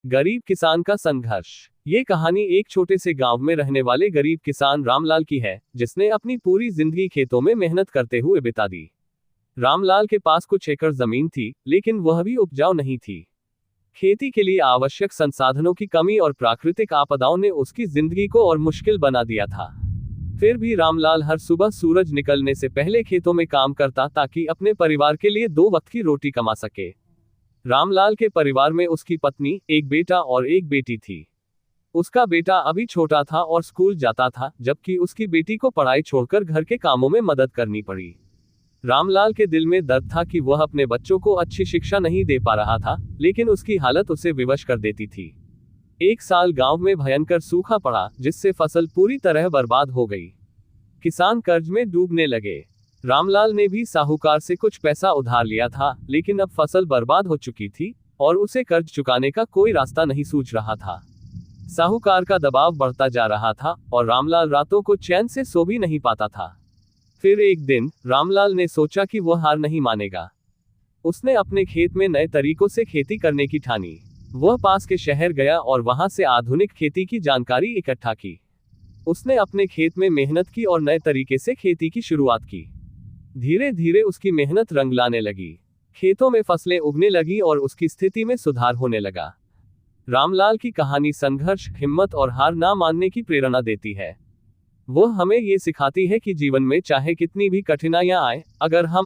गरीब किसान का संघर्ष। ये कहानी एक छोटे से गांव में रहने वाले गरीब किसान रामलाल की है, जिसने अपनी पूरी जिंदगी खेतों में मेहनत करते हुए बिता दी। रामलाल के पास कुछ एकड़ जमीन थी, लेकिन वह भी उपजाऊ नहीं थी। खेती के लिए आवश्यक संसाधनों की कमी और प्राकृतिक आपदाओं ने उसकी जिंदगी को और मुश्किल बना दिया था। फिर भी रामलाल हर सुबह सूरज निकलने से पहले खेतों में काम करता ताकि अपने परिवार के लिए 2 वक्त की रोटी कमा सके। रामलाल के परिवार में उसकी पत्नी, एक बेटा और एक बेटी थी। उसका बेटा अभी छोटा था और स्कूल जाता था, जबकि उसकी बेटी को पढ़ाई छोड़कर घर के कामों में मदद करनी पड़ी। रामलाल के दिल में दर्द था कि वह अपने बच्चों को अच्छी शिक्षा नहीं दे पा रहा था, लेकिन उसकी हालत उसे विवश कर देती थी। एक साल गांव में भयंकर सूखा पड़ा, जिससे फसल पूरी तरह बर्बाद हो गई। किसान कर्ज में डूबने लगे। रामलाल ने भी साहूकार से कुछ पैसा उधार लिया था, लेकिन अब फसल बर्बाद हो चुकी थी और उसे कर्ज चुकाने का कोई रास्ता नहीं सूझ रहा था। साहूकार का दबाव बढ़ता जा रहा था और रामलाल रातों को चैन से सो भी नहीं पाता था। फिर एक दिन रामलाल ने सोचा कि वह हार नहीं मानेगा। उसने अपने खेत में नए तरीकों से खेती करने की ठानी। वह पास के शहर गया और वहां से आधुनिक खेती की जानकारी इकट्ठा की। उसने अपने खेत में मेहनत की और नए तरीके से खेती की शुरुआत की। धीरे धीरे उसकी मेहनत रंग लाने लगी। खेतों में फसलें उगने लगी और उसकी स्थिति में सुधार होने लगा। रामलाल की कहानी संघर्ष, हिम्मत और हार ना मानने की प्रेरणा देती है। वह हमें ये सिखाती है कि जीवन में चाहे कितनी भी कठिनाइयां आए, अगर हम